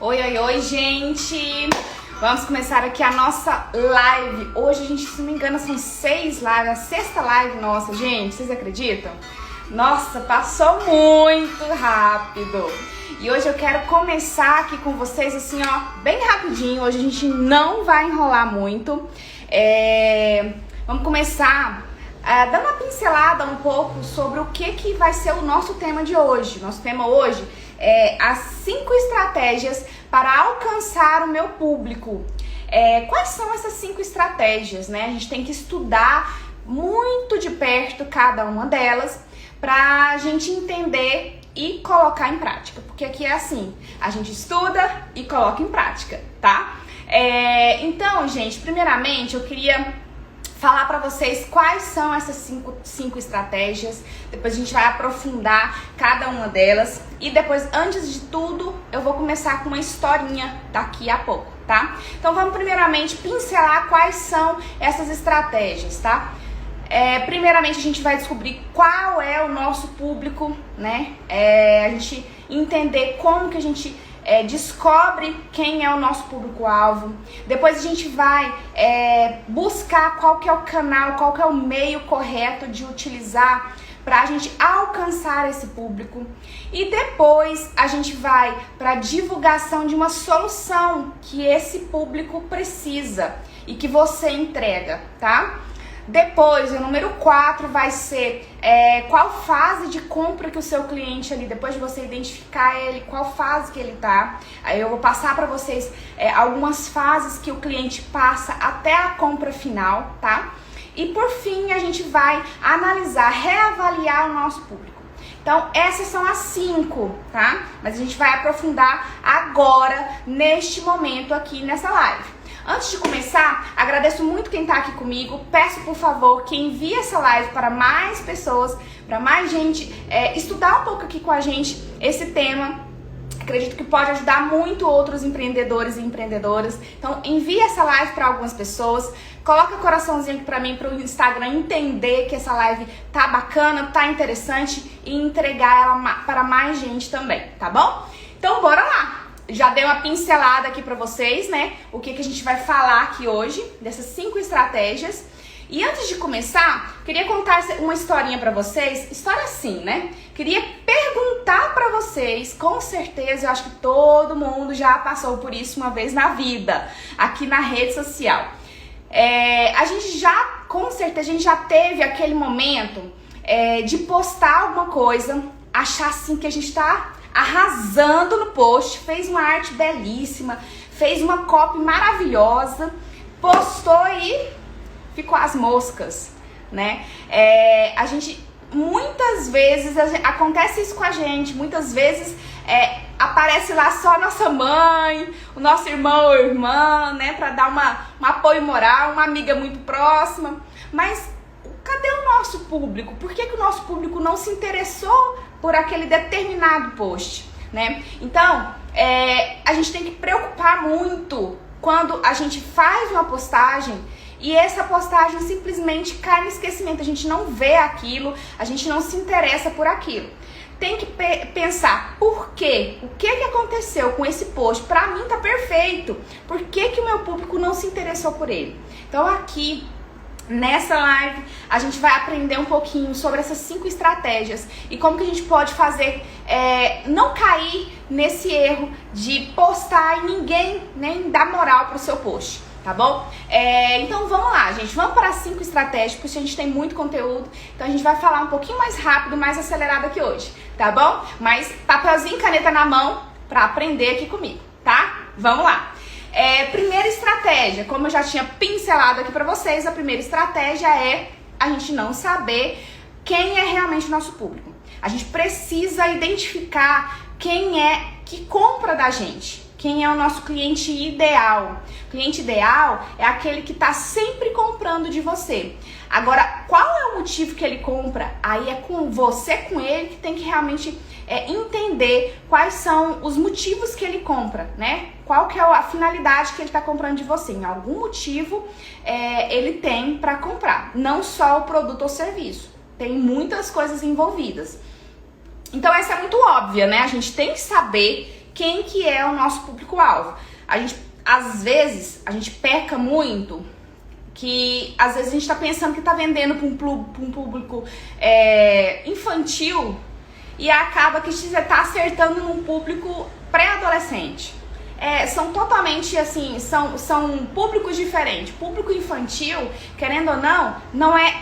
Oi, oi, oi, gente! Vamos começar aqui a nossa live. Hoje, a gente, se não me engano, são 6 lives, a 6ª live nossa, gente. Vocês acreditam? Nossa, passou muito rápido. E hoje eu quero começar aqui com vocês, assim, ó, bem rapidinho. Hoje a gente não vai enrolar muito. Vamos começar dando uma pincelada um pouco sobre o que vai ser o nosso tema de hoje. Nosso tema hoje é as 5 estratégias para alcançar o meu público. Quais são essas 5 estratégias, né? A gente tem que estudar muito de perto cada uma delas pra gente entender e colocar em prática. Porque aqui é assim, a gente estuda e coloca em prática, tá? Então, gente, primeiramente eu queria falar pra vocês quais são essas 5 estratégias. Depois a gente vai aprofundar cada uma delas. E depois, antes de tudo, eu vou começar com uma historinha daqui a pouco, tá? Então vamos primeiramente pincelar quais são essas estratégias, tá? Primeiramente a gente vai descobrir qual é o nosso público, né? A gente entender como que a gente descobre quem é o nosso público-alvo. Depois a gente vai buscar qual que é o canal, qual que é o meio correto de utilizar para a gente alcançar esse público. E depois a gente vai para a divulgação de uma solução que esse público precisa e que você entrega, tá? Depois, o número 4 vai ser qual fase de compra que o seu cliente ali, depois de você identificar ele, qual fase que ele tá. Aí eu vou passar para vocês algumas fases que o cliente passa até a compra final, tá? E por fim, a gente vai analisar, reavaliar o nosso público. Então, essas são as 5, tá? Mas a gente vai aprofundar agora, neste momento aqui nessa live. Antes de começar, agradeço muito quem tá aqui comigo. Peço, por favor, que envie essa live para mais pessoas, para mais gente estudar um pouco aqui com a gente esse tema. Acredito que pode ajudar muito outros empreendedores e empreendedoras. Então, envie essa live para algumas pessoas. Coloca coraçãozinho aqui para mim, para o Instagram entender que essa live tá bacana, tá interessante e entregar ela para mais gente também, tá bom? Então, bora lá! Já dei uma pincelada aqui pra vocês, né? O que a gente vai falar aqui hoje, dessas 5 estratégias. E antes de começar, queria contar uma historinha pra vocês. História assim, né? Queria perguntar pra vocês, com certeza, eu acho que todo mundo já passou por isso uma vez na vida, aqui na rede social. A gente já, com certeza, a gente já teve aquele momento de postar alguma coisa, achar assim que a gente tá arrasando no post, fez uma arte belíssima, fez uma copy maravilhosa, postou e ficou às moscas, né? A gente, muitas vezes, acontece isso com a gente, muitas vezes aparece lá só a nossa mãe, o nosso irmão ou irmã, né? Pra dar um apoio moral, uma amiga muito próxima, mas cadê o nosso público? Por que o nosso público não se interessou por aquele determinado post, né? Então, a gente tem que preocupar muito quando a gente faz uma postagem e essa postagem simplesmente cai no esquecimento. A gente não vê aquilo, a gente não se interessa por aquilo. Tem que pensar, por quê? O que aconteceu com esse post? Pra mim tá perfeito. Por que o meu público não se interessou por ele? Então aqui, nessa live, a gente vai aprender um pouquinho sobre essas 5 estratégias e como que a gente pode fazer, não cair nesse erro de postar e ninguém nem dar moral pro seu post, tá bom? Então vamos lá, gente, vamos para as 5 estratégias, porque a gente tem muito conteúdo, então a gente vai falar um pouquinho mais rápido, mais acelerado aqui hoje, tá bom? Mas papelzinho e caneta na mão para aprender aqui comigo, tá? Vamos lá! Primeira estratégia, como eu já tinha pincelado aqui pra vocês, a primeira estratégia é a gente não saber quem é realmente o nosso público. A gente precisa identificar quem é que compra da gente, quem é o nosso cliente ideal. O cliente ideal é aquele que tá sempre comprando de você. Agora, qual é o motivo que ele compra? Aí é com você, com ele, que tem que realmente entender quais são os motivos que ele compra, né? Qual que é a finalidade que ele está comprando de você. Em algum motivo ele tem para comprar, não só o produto ou serviço. Tem muitas coisas envolvidas. Então essa é muito óbvia, né? A gente tem que saber quem que é o nosso público-alvo. Às vezes, a gente peca muito, que às vezes a gente tá pensando que tá vendendo para um público infantil e acaba que você tá acertando num público pré-adolescente. São totalmente assim, são públicos diferentes. Público infantil, querendo ou não, não é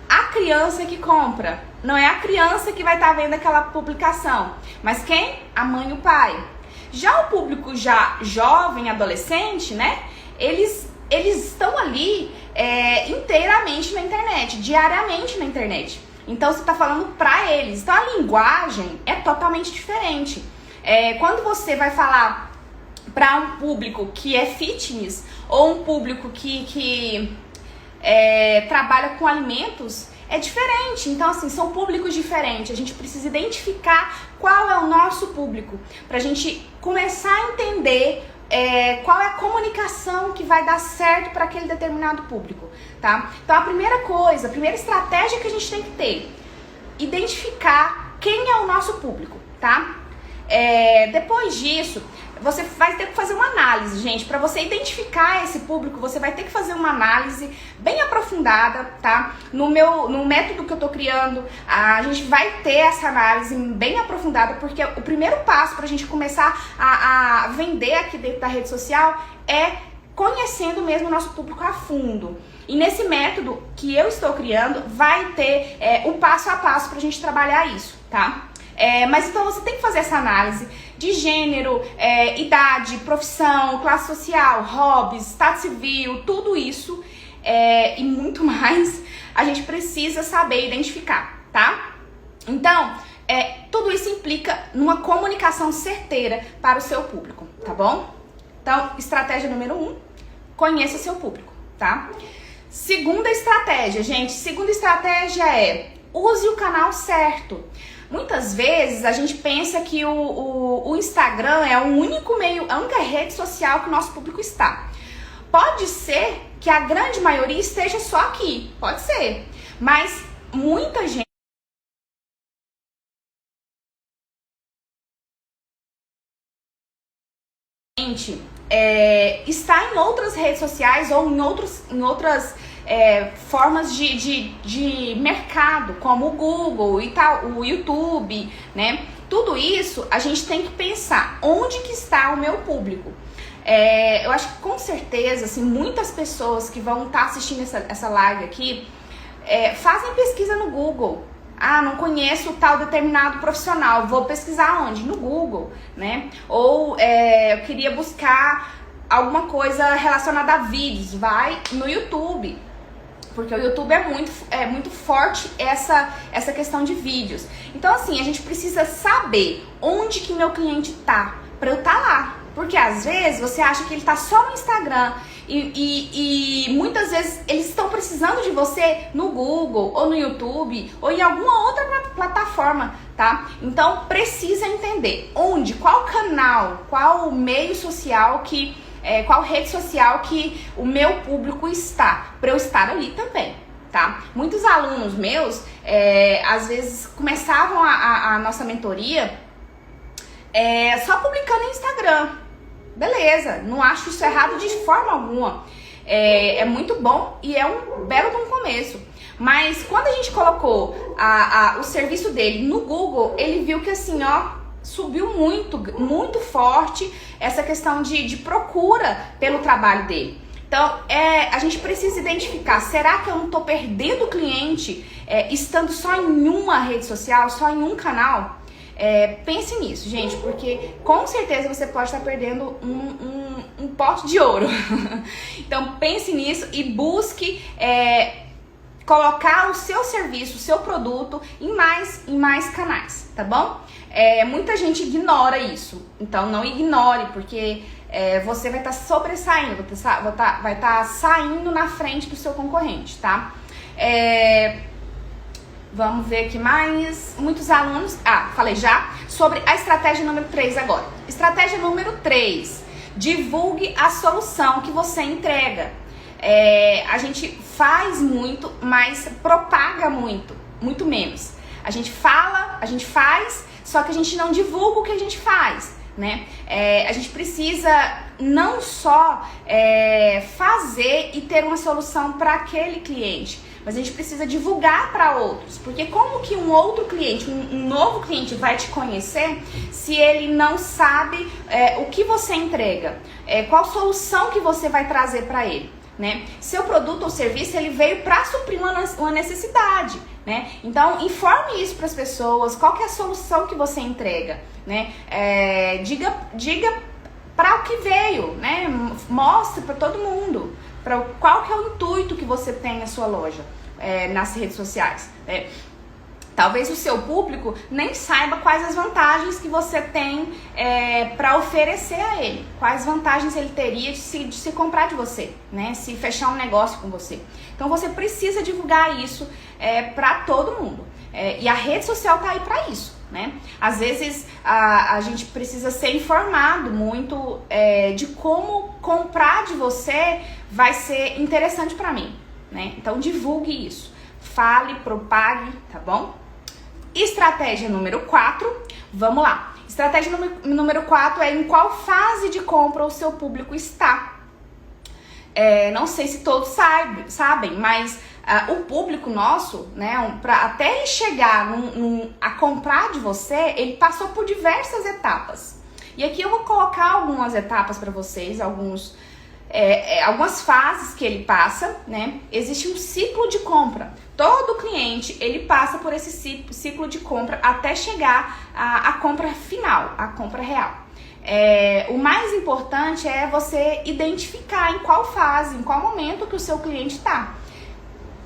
a criança que compra, não é a criança que vai estar vendo aquela publicação, mas quem? A mãe e o pai. Já o público já jovem, adolescente, né? Eles estão ali inteiramente na internet, diariamente na internet. Então você está falando para eles. Então a linguagem é totalmente diferente. Quando você vai falar para um público que é fitness ou um público que trabalha com alimentos, é diferente. Então, assim, são públicos diferentes. A gente precisa identificar qual é o nosso público, pra gente começar a entender qual é a comunicação que vai dar certo para aquele determinado público, tá? Então, a primeira estratégia que a gente tem que ter, identificar quem é o nosso público, tá? Depois disso, você vai ter que fazer uma análise, gente. Para você identificar esse público, você vai ter que fazer uma análise bem aprofundada, tá? No método que eu tô criando, a gente vai ter essa análise bem aprofundada, porque o primeiro passo para a gente começar a vender aqui dentro da rede social é conhecendo mesmo o nosso público a fundo. E nesse método que eu estou criando, vai ter um passo a passo pra gente trabalhar isso, tá? Mas então você tem que fazer essa análise de gênero, idade, profissão, classe social, hobbies, estado civil, tudo isso e muito mais a gente precisa saber identificar, tá? Então, tudo isso implica numa comunicação certeira para o seu público, tá bom? Então, estratégia número 1, conheça seu público, tá? Segunda estratégia, gente, use o canal certo. Muitas vezes a gente pensa que o Instagram é o único meio, a única rede social que o nosso público está. Pode ser que a grande maioria esteja só aqui, pode ser, mas muita gente está em outras redes sociais ou em outras formas de mercado, como o Google e tal, o YouTube, né? Tudo isso a gente tem que pensar onde que está o meu público. Eu acho que com certeza, assim, muitas pessoas que vão estar assistindo essa live aqui fazem pesquisa no Google. Ah, não conheço tal determinado profissional, vou pesquisar onde? No Google, né? Ou eu queria buscar alguma coisa relacionada a vídeos, vai no YouTube. Porque o YouTube é muito forte essa questão de vídeos. Então, assim, a gente precisa saber onde que meu cliente tá, pra eu estar lá. Porque às vezes você acha que ele tá só no Instagram e muitas vezes eles estão precisando de você no Google ou no YouTube ou em alguma outra plataforma, tá? Então, precisa entender onde, qual canal, qual meio social qual rede social que o meu público está, para eu estar ali também, tá? Muitos alunos meus, às vezes, começavam a nossa mentoria só publicando no Instagram. Beleza, não acho isso errado de forma alguma. É muito bom e é um belo de um começo. Mas quando a gente colocou o serviço dele no Google, ele viu que assim, ó, subiu muito forte essa questão de procura pelo trabalho dele. Então, a gente precisa identificar, será que eu não estou perdendo o cliente estando só em uma rede social, só em um canal? Pense nisso, gente, porque com certeza você pode estar perdendo um pote de ouro. Então, pense nisso e busque colocar o seu serviço, o seu produto em mais canais, tá bom? Muita gente ignora isso, então não ignore, porque você vai estar sobressaindo, vai estar saindo na frente do seu concorrente, tá? Vamos ver aqui mais. Muitos alunos... falei já sobre a estratégia número 3 agora. Estratégia número 3. Divulgue a solução que você entrega. A gente faz muito, mas propaga muito menos. A gente fala, a gente faz, só que a gente não divulga o que a gente faz, né? A gente precisa não só fazer e ter uma solução para aquele cliente, mas a gente precisa divulgar para outros, porque como que um outro cliente, um novo cliente vai te conhecer se ele não sabe o que você entrega, qual solução que você vai trazer para ele, né? Seu produto ou serviço, ele veio para suprir uma necessidade, né? Então, informe isso para as pessoas, qual que é a solução que você entrega, né? Diga para o que veio, né? Mostre para todo mundo qual que é o intuito que você tem na sua loja, nas redes sociais, né? Talvez o seu público nem saiba quais as vantagens que você tem para oferecer a ele, quais vantagens ele teria de se comprar de você, né? Se fechar um negócio com você. Então você precisa divulgar isso para todo mundo. E a rede social tá aí para isso, né? Às vezes a gente precisa ser informado muito de como comprar de você vai ser interessante para mim, né? Então divulgue isso, fale, propague, tá bom? Estratégia número 4, vamos lá. Estratégia número 4 é em qual fase de compra o seu público está. Não sei se todos sabem, mas o público nosso, né, até ele chegar a comprar de você, ele passou por diversas etapas. E aqui eu vou colocar algumas etapas para vocês, algumas fases que ele passa, né? Existe um ciclo de compra. Todo cliente, ele passa por esse ciclo de compra até chegar à compra final, à compra real. O mais importante é você identificar em qual fase, em qual momento que o seu cliente está.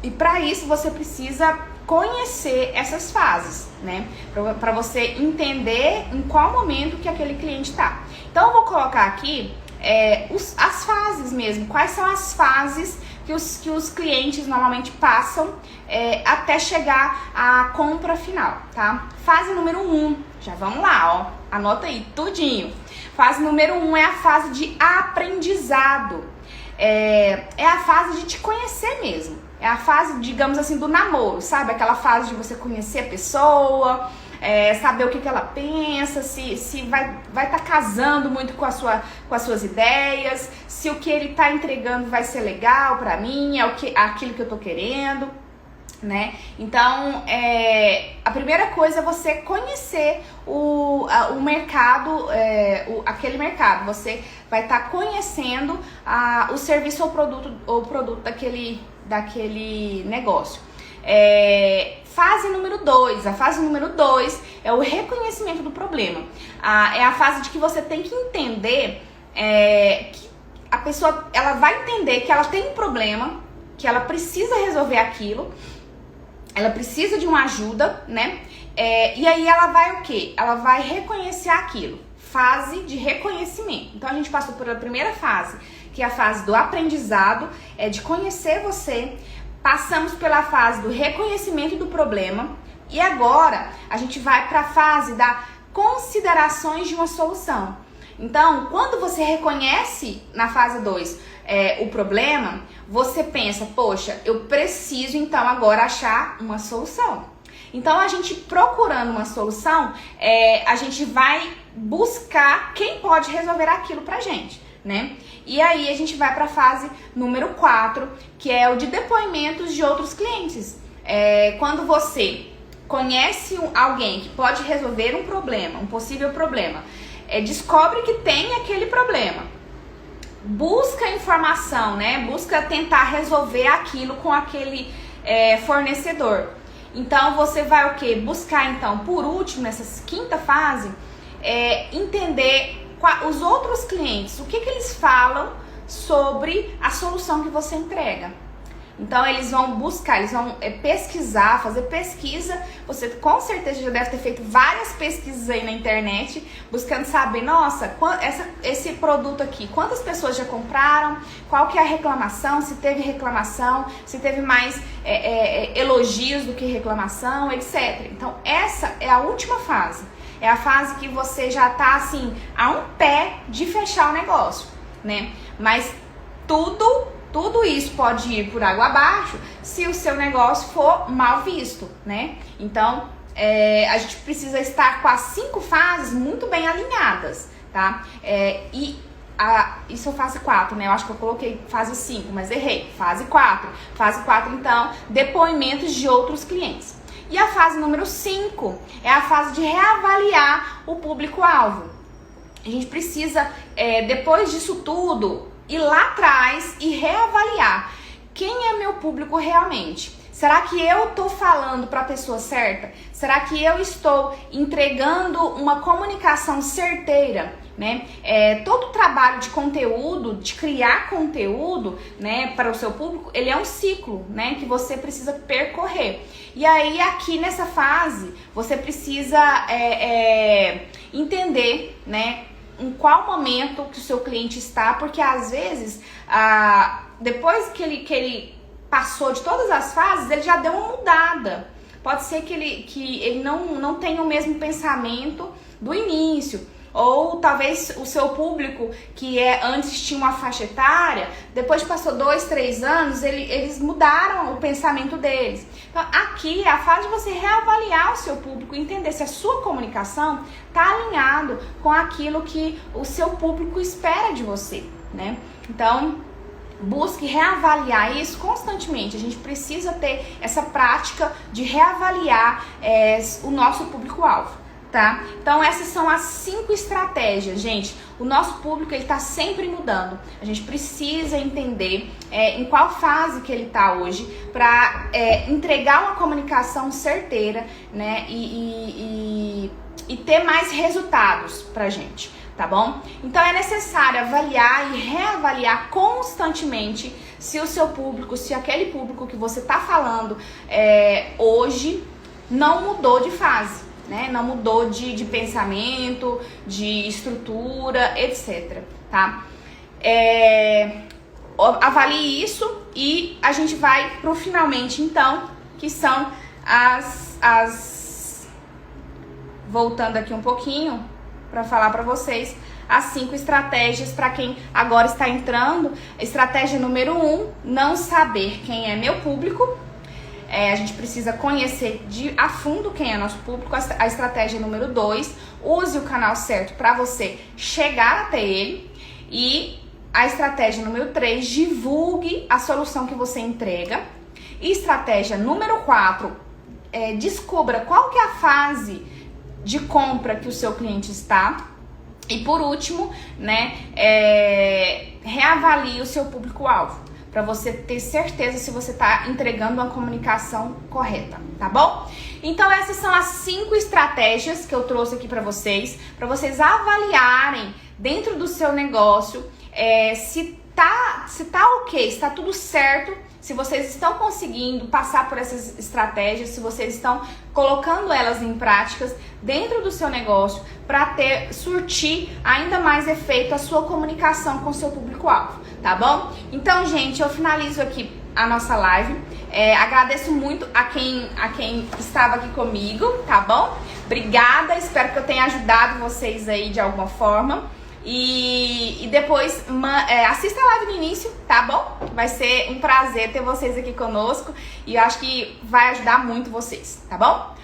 E para isso você precisa conhecer essas fases, né? Para você entender em qual momento que aquele cliente está. Então eu vou colocar aqui as fases mesmo, quais são as fases que os clientes normalmente passam até chegar à compra final, tá? Fase número 1, já vamos lá, ó, anota aí tudinho. Fase número 1 é a fase de aprendizado, é a fase de te conhecer mesmo, é a fase, digamos assim, do namoro, sabe? Aquela fase de você conhecer a pessoa, saber o que ela pensa, se vai estar casando muito com as suas ideias, se o que ele está entregando vai ser legal para mim, aquilo que eu tô querendo, né? Então, a primeira coisa é você conhecer o mercado, aquele mercado. Você vai estar conhecendo o serviço ou produto daquele negócio. Fase número 2. A fase número 2 é o reconhecimento do problema. É a fase de que você tem que entender que a pessoa ela vai entender que ela tem um problema, que ela precisa resolver aquilo, ela precisa de uma ajuda, né? E aí ela vai o quê? Ela vai reconhecer aquilo. Fase de reconhecimento. Então a gente passou por a primeira fase, que é a fase do aprendizado, de conhecer você. Passamos pela fase do reconhecimento do problema e agora a gente vai para a fase da considerações de uma solução. Então, quando você reconhece na fase 2 o problema, você pensa, poxa, eu preciso então agora achar uma solução. Então, a gente procurando uma solução, a gente vai buscar quem pode resolver aquilo pra gente, né? E aí a gente vai para a fase número 4, que é o de depoimentos de outros clientes. Quando você conhece alguém que pode resolver um problema, um possível problema, descobre que tem aquele problema, busca informação, né? Busca tentar resolver aquilo com aquele fornecedor. Então você vai o quê? Buscar então, por último, nessa quinta fase, entender os outros clientes, o que eles falam sobre a solução que você entrega. Então eles vão buscar, eles vão pesquisar, fazer pesquisa. Você com certeza já deve ter feito várias pesquisas aí na internet, buscando saber, nossa, esse produto aqui, quantas pessoas já compraram, qual que é a reclamação, se teve reclamação, se teve mais elogios do que reclamação, etc. Então essa é a última fase. É a fase que você já tá assim, a um pé de fechar o negócio, né? Mas tudo isso pode ir por água abaixo se o seu negócio for mal visto, né? Então, a gente precisa estar com as 5 fases muito bem alinhadas, tá? Isso é fase 4, né? Eu acho que eu coloquei fase 5, mas errei. Fase 4. Fase 4, então, depoimentos de outros clientes. E a fase número 5 é a fase de reavaliar o público-alvo. A gente precisa, depois disso tudo, ir lá atrás e reavaliar quem é meu público realmente. Será que eu estou falando para a pessoa certa? Será que eu estou entregando uma comunicação certeira? Né? Todo trabalho de conteúdo, de criar conteúdo, né, para o seu público, ele é um ciclo, né, que você precisa percorrer. E aí aqui nessa fase você precisa entender, né, em qual momento que o seu cliente está, porque às vezes depois que ele passou de todas as fases, ele já deu uma mudada. Pode ser que ele não tenha o mesmo pensamento do início. Ou talvez o seu público, que antes tinha uma faixa etária, depois que passou 2, 3 anos, eles mudaram o pensamento deles. Então aqui é a fase de você reavaliar o seu público, entender se a sua comunicação está alinhado com aquilo que o seu público espera de você, né? Então busque reavaliar isso constantemente. A gente precisa ter essa prática de reavaliar o nosso público-alvo. Tá? Então essas são as 5 estratégias, gente. O nosso público, ele tá sempre mudando. A gente precisa entender em qual fase que ele tá hoje para entregar uma comunicação certeira, né? E ter mais resultados pra gente, tá bom? Então é necessário avaliar e reavaliar constantemente se o seu público, se aquele público que você tá falando hoje não mudou de fase. Né? Não mudou de pensamento, de estrutura, etc. Tá? Avalie isso e a gente vai pro finalmente, então, que são voltando aqui um pouquinho para falar para vocês as 5 estratégias para quem agora está entrando. Estratégia número 1, não saber quem é meu público. A gente precisa conhecer a fundo quem é nosso público. A estratégia número 2, use o canal certo para você chegar até ele. E a estratégia número 3, divulgue a solução que você entrega. E estratégia número 4, descubra qual que é a fase de compra que o seu cliente está. E por último, né, reavalie o seu público-alvo, para você ter certeza se você está entregando uma comunicação correta, tá bom? Então essas são as 5 estratégias que eu trouxe aqui para vocês avaliarem dentro do seu negócio se tá ok, se tá tudo certo, se vocês estão conseguindo passar por essas estratégias, se vocês estão colocando elas em práticas dentro do seu negócio para surtir ainda mais efeito a sua comunicação com o seu público-alvo, tá bom? Então, gente, eu finalizo aqui a nossa live. Agradeço muito a quem estava aqui comigo, tá bom? Obrigada, espero que eu tenha ajudado vocês aí de alguma forma. E depois assista a live no início, tá bom? Vai ser um prazer ter vocês aqui conosco e eu acho que vai ajudar muito vocês, tá bom?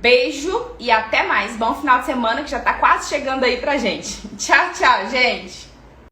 Beijo e até mais. Bom final de semana que já tá quase chegando aí pra gente. Tchau, tchau, gente!